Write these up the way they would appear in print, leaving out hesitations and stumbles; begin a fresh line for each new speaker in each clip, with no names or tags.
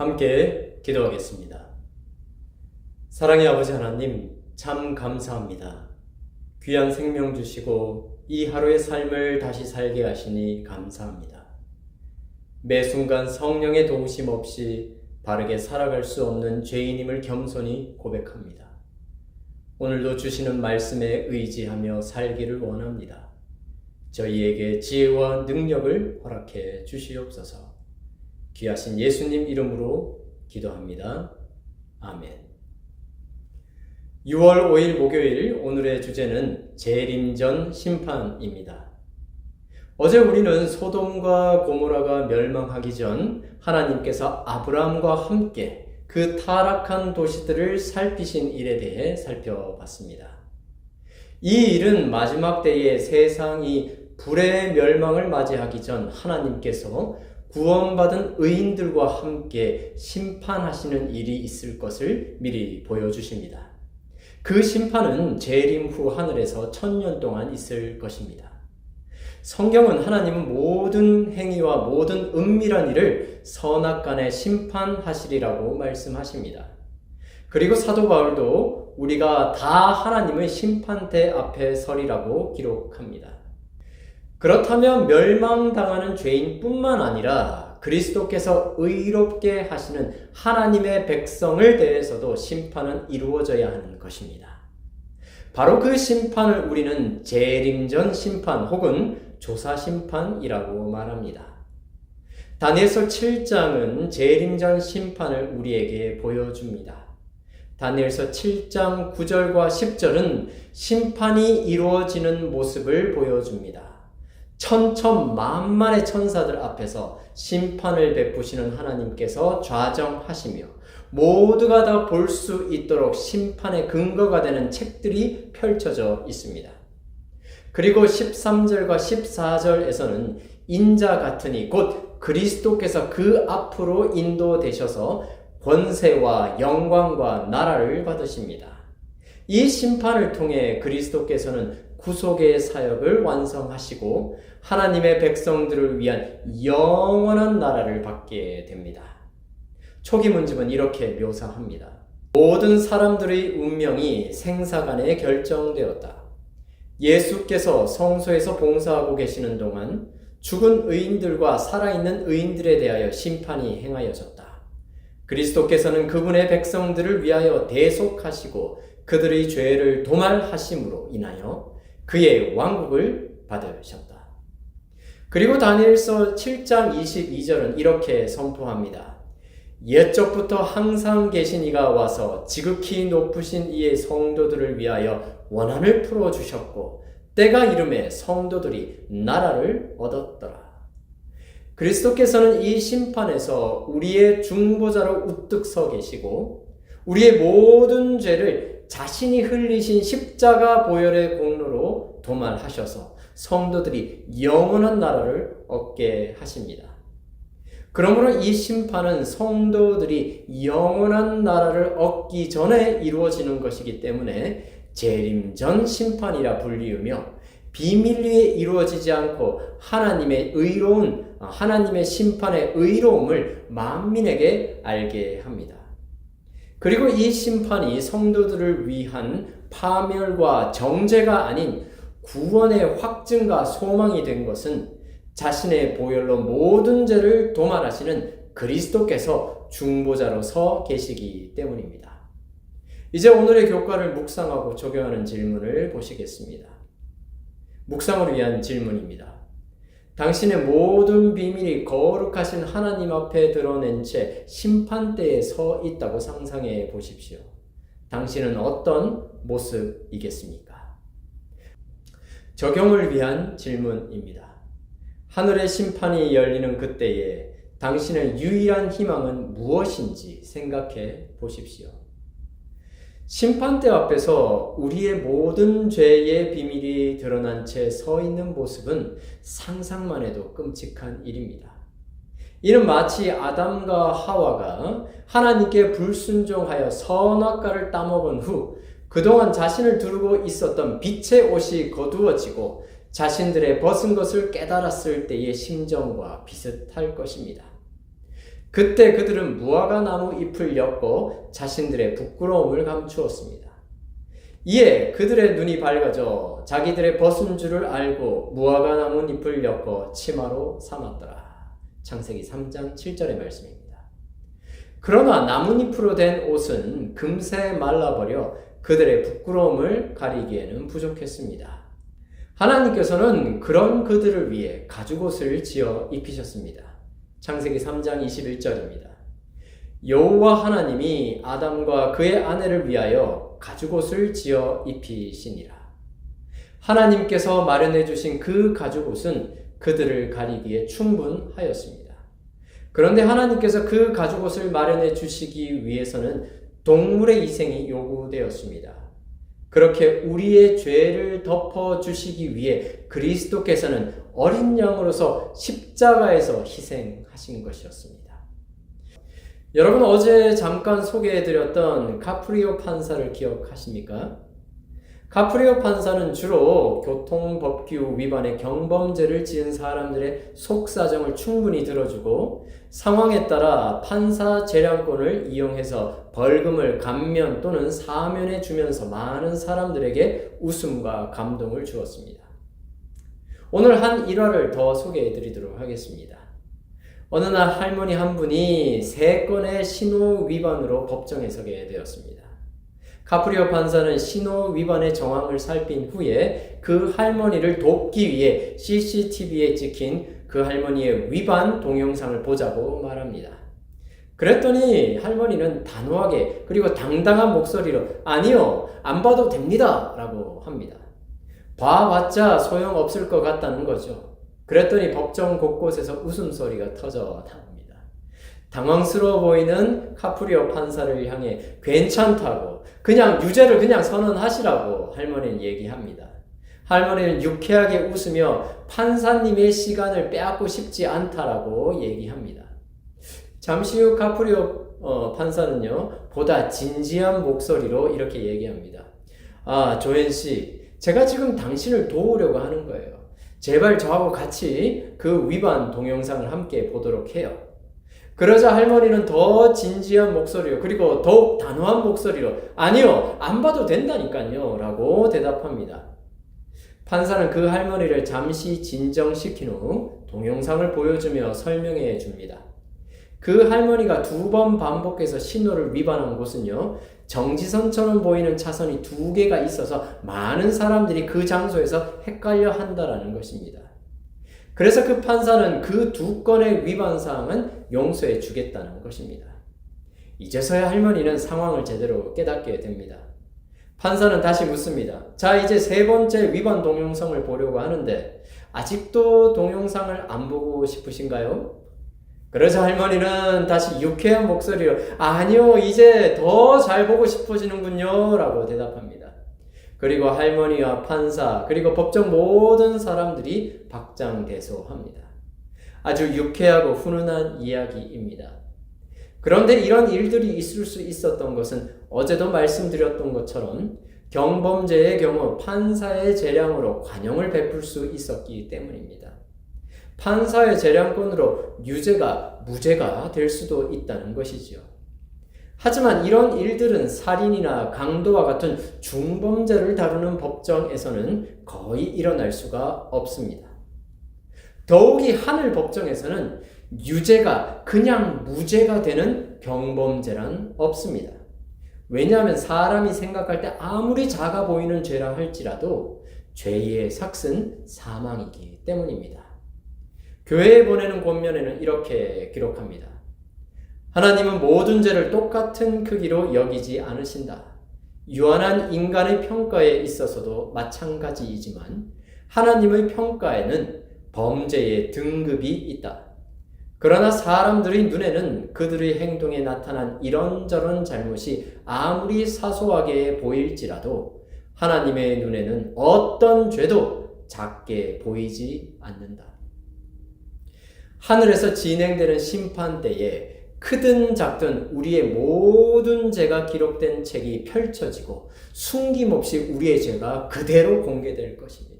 함께 기도하겠습니다. 사랑의 아버지 하나님, 참 감사합니다. 귀한 생명 주시고 이 하루의 삶을 다시 살게 하시니 감사합니다. 매 순간 성령의 도우심 없이 바르게 살아갈 수 없는 죄인임을 겸손히 고백합니다. 오늘도 주시는 말씀에 의지하며 살기를 원합니다. 저희에게 지혜와 능력을 허락해 주시옵소서. 귀하신 예수님 이름으로 기도합니다. 아멘. 6월 5일 목요일, 오늘의 주제는 재림전 심판입니다. 어제 우리는 소돔과 고모라가 멸망하기 전 하나님께서 아브라함과 함께 그 타락한 도시들을 살피신 일에 대해 살펴봤습니다. 이 일은 마지막 때에 세상이 불의 멸망을 맞이하기 전 하나님께서 구원받은 의인들과 함께 심판하시는 일이 있을 것을 미리 보여주십니다. 그 심판은 재림 후 하늘에서 1000년 동안 있을 것입니다. 성경은 하나님은 모든 행위와 모든 은밀한 일을 선악간에 심판하시리라고 말씀하십니다. 그리고 사도 바울도 우리가 다 하나님의 심판대 앞에 서리라고 기록합니다. 그렇다면 멸망당하는 죄인뿐만 아니라 그리스도께서 의롭게 하시는 하나님의 백성을 대해서도 심판은 이루어져야 하는 것입니다. 바로 그 심판을 우리는 재림전 심판 혹은 조사심판이라고 말합니다. 다니엘서 7장은 재림전 심판을 우리에게 보여줍니다. 다니엘서 7장 9절과 10절은 심판이 이루어지는 모습을 보여줍니다. 천천만만의 천사들 앞에서 심판을 베푸시는 하나님께서 좌정하시며 모두가 다 볼 수 있도록 심판의 근거가 되는 책들이 펼쳐져 있습니다. 그리고 13절과 14절에서는 인자 같으니 곧 그리스도께서 그 앞으로 인도되셔서 권세와 영광과 나라를 받으십니다. 이 심판을 통해 그리스도께서는 구속의 사역을 완성하시고 하나님의 백성들을 위한 영원한 나라를 받게 됩니다. 초기 문집은 이렇게 묘사합니다. 모든 사람들의 운명이 생사간에 결정되었다. 예수께서 성소에서 봉사하고 계시는 동안 죽은 의인들과 살아있는 의인들에 대하여 심판이 행하여졌다. 그리스도께서는 그분의 백성들을 위하여 대속하시고 그들의 죄를 도말하심으로 인하여 그의 왕국을 받으셨다. 그리고 다니엘서 7장 22절은 이렇게 선포합니다. 옛적부터 항상 계신 이가 와서 지극히 높으신 이의 성도들을 위하여 원한을 풀어주셨고 때가 이름에 성도들이 나라를 얻었더라. 그리스도께서는 이 심판에서 우리의 중보자로 우뚝 서 계시고 우리의 모든 죄를 자신이 흘리신 십자가 보혈의 공로로 도말하셔서 성도들이 영원한 나라를 얻게 하십니다. 그러므로 이 심판은 성도들이 영원한 나라를 얻기 전에 이루어지는 것이기 때문에 재림전 심판이라 불리우며 비밀리에 이루어지지 않고 하나님의 심판의 의로움을 만민에게 알게 합니다. 그리고 이 심판이 성도들을 위한 파멸과 정죄가 아닌 구원의 확증과 소망이 된 것은 자신의 보혈로 모든 죄를 도말하시는 그리스도께서 중보자로 서 계시기 때문입니다. 이제 오늘의 교과를 묵상하고 적용하는 질문을 보시겠습니다. 묵상을 위한 질문입니다. 당신의 모든 비밀이 거룩하신 하나님 앞에 드러낸 채 심판대에 서 있다고 상상해 보십시오. 당신은 어떤 모습이겠습니까? 적용을 위한 질문입니다. 하늘의 심판이 열리는 그때에 당신의 유일한 희망은 무엇인지 생각해 보십시오. 심판대 앞에서 우리의 모든 죄의 비밀이 드러난 채 서 있는 모습은 상상만 해도 끔찍한 일입니다. 이는 마치 아담과 하와가 하나님께 불순종하여 선악과를 따먹은 후 그동안 자신을 두르고 있었던 빛의 옷이 거두어지고 자신들의 벗은 것을 깨달았을 때의 심정과 비슷할 것입니다. 그때 그들은 무화과 나무 잎을 엮고 자신들의 부끄러움을 감추었습니다. 이에 그들의 눈이 밝아져 자기들의 벗은 줄을 알고 무화과 나무 잎을 엮어 치마로 삼았더라. 창세기 3장 7절의 말씀입니다. 그러나 나뭇잎으로 된 옷은 금세 말라버려 그들의 부끄러움을 가리기에는 부족했습니다. 하나님께서는 그런 그들을 위해 가죽옷을 지어 입히셨습니다. 창세기 3장 21절입니다. 여호와 하나님이 아담과 그의 아내를 위하여 가죽옷을 지어 입히시니라. 하나님께서 마련해 주신 그 가죽옷은 그들을 가리기에 충분하였습니다. 그런데 하나님께서 그 가죽옷을 마련해 주시기 위해서는 동물의 희생이 요구되었습니다. 그렇게 우리의 죄를 덮어 주시기 위해 그리스도께서는 어린 양으로서 십자가에서 희생하신 것이었습니다. 여러분, 어제 잠깐 소개해드렸던 카프리오 판사를 기억하십니까? 카프리오 판사는 주로 교통법규 위반의 경범죄를 지은 사람들의 속사정을 충분히 들어주고 상황에 따라 판사 재량권을 이용해서 벌금을 감면 또는 사면해 주면서 많은 사람들에게 웃음과 감동을 주었습니다. 오늘 한 일화를 더 소개해 드리도록 하겠습니다. 어느 날 할머니 한 분이 3건의 신호 위반으로 법정에 서게 되었습니다. 카프리오 판사는 신호 위반의 정황을 살핀 후에 그 할머니를 돕기 위해 CCTV에 찍힌 그 할머니의 위반 동영상을 보자고 말합니다. 그랬더니 할머니는 단호하게 그리고 당당한 목소리로 아니요, 안 봐도 됩니다 라고 합니다. 봐봤자 소용없을 것 같다는 거죠. 그랬더니 법정 곳곳에서 웃음소리가 터져 나옵니다. 당황스러워 보이는 카프리오 판사를 향해 괜찮다고 그냥 유죄를 그냥 선언하시라고 할머니는 얘기합니다. 할머니는 유쾌하게 웃으며 판사님의 시간을 빼앗고 싶지 않다라고 얘기합니다. 잠시 후 카프리오 판사는요, 보다 진지한 목소리로 이렇게 얘기합니다. 아, 조엔 씨, 제가 지금 당신을 도우려고 하는 거예요. 제발 저하고 같이 그 위반 동영상을 함께 보도록 해요. 그러자 할머니는 더 진지한 목소리로 그리고 더욱 단호한 목소리로 아니요, 안 봐도 된다니까요 라고 대답합니다. 판사는 그 할머니를 잠시 진정시킨 후 동영상을 보여주며 설명해 줍니다. 그 할머니가 2번 반복해서 신호를 위반한 곳은요, 정지선처럼 보이는 차선이 2개가 있어서 많은 사람들이 그 장소에서 헷갈려 한다라는 것입니다. 그래서 그 판사는 그 2건의 위반 사항은 용서해 주겠다는 것입니다. 이제서야 할머니는 상황을 제대로 깨닫게 됩니다. 판사는 다시 묻습니다. 자, 이제 3번째 위반 동영상을 보려고 하는데 아직도 동영상을 안 보고 싶으신가요? 그래서 할머니는 다시 유쾌한 목소리로 아니요, 이제 더 잘 보고 싶어지는군요 라고 대답합니다. 그리고 할머니와 판사 그리고 법정 모든 사람들이 박장대소합니다. 아주 유쾌하고 훈훈한 이야기입니다. 그런데 이런 일들이 있을 수 있었던 것은 어제도 말씀드렸던 것처럼 경범죄의 경우 판사의 재량으로 관용을 베풀 수 있었기 때문입니다. 판사의 재량권으로 유죄가 무죄가 될 수도 있다는 것이지요. 하지만 이런 일들은 살인이나 강도와 같은 중범죄를 다루는 법정에서는 거의 일어날 수가 없습니다. 더욱이 하늘 법정에서는 유죄가 그냥 무죄가 되는 경범죄란 없습니다. 왜냐하면 사람이 생각할 때 아무리 작아 보이는 죄라 할지라도 죄의 삭은 사망이기 때문입니다. 교회에 보내는 권면에는 이렇게 기록합니다. 하나님은 모든 죄를 똑같은 크기로 여기지 않으신다. 유한한 인간의 평가에 있어서도 마찬가지이지만 하나님의 평가에는 범죄의 등급이 있다. 그러나 사람들의 눈에는 그들의 행동에 나타난 이런저런 잘못이 아무리 사소하게 보일지라도 하나님의 눈에는 어떤 죄도 작게 보이지 않는다. 하늘에서 진행되는 심판 때에 크든 작든 우리의 모든 죄가 기록된 책이 펼쳐지고 숨김없이 우리의 죄가 그대로 공개될 것입니다.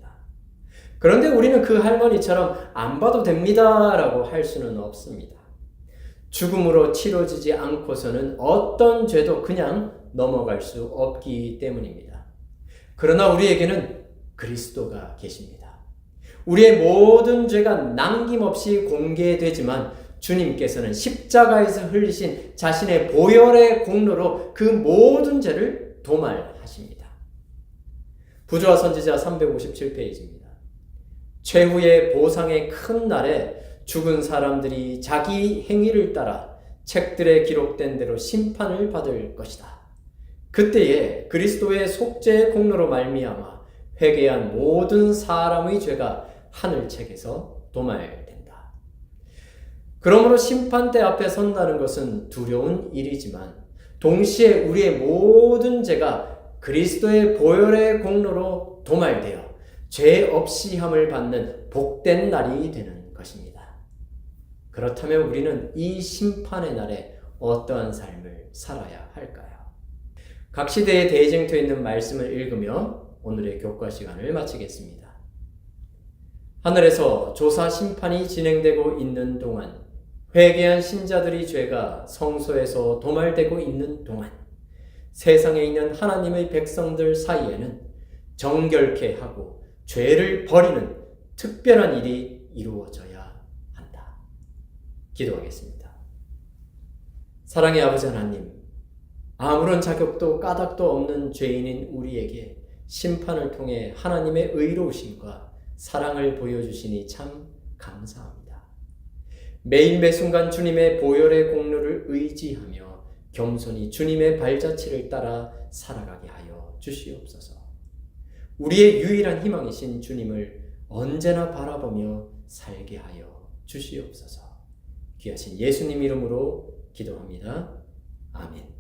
그런데 우리는 그 할머니처럼 안 봐도 됩니다 라고 할 수는 없습니다. 죽음으로 치러지지 않고서는 어떤 죄도 그냥 넘어갈 수 없기 때문입니다. 그러나 우리에게는 그리스도가 계십니다. 우리의 모든 죄가 남김없이 공개되지만 주님께서는 십자가에서 흘리신 자신의 보혈의 공로로 그 모든 죄를 도말하십니다. 부조와 선지자 357페이지입니다. 최후의 보상의 큰 날에 죽은 사람들이 자기 행위를 따라 책들에 기록된 대로 심판을 받을 것이다. 그때에 그리스도의 속죄의 공로로 말미암아 회개한 모든 사람의 죄가 하늘책에서 도말된다. 그러므로 심판대 앞에 선다는 것은 두려운 일이지만 동시에 우리의 모든 죄가 그리스도의 보혈의 공로로 도말되어 죄 없이 함을 받는 복된 날이 되는 것입니다. 그렇다면 우리는 이 심판의 날에 어떠한 삶을 살아야 할까요? 각 시대에 대쟁투에 있는 말씀을 읽으며 오늘의 교과 시간을 마치겠습니다. 하늘에서 조사 심판이 진행되고 있는 동안, 회개한 신자들의 죄가 성소에서 도말되고 있는 동안, 세상에 있는 하나님의 백성들 사이에는 정결케 하고 죄를 버리는 특별한 일이 이루어져야 한다. 기도하겠습니다. 사랑의 아버지 하나님, 아무런 자격도 까닭도 없는 죄인인 우리에게 심판을 통해 하나님의 의로우심과 사랑을 보여주시니 참 감사합니다. 매일 매순간 주님의 보혈의 공로를 의지하며 겸손히 주님의 발자취를 따라 살아가게 하여 주시옵소서. 우리의 유일한 희망이신 주님을 언제나 바라보며 살게 하여 주시옵소서. 귀하신 예수님 이름으로 기도합니다. 아멘.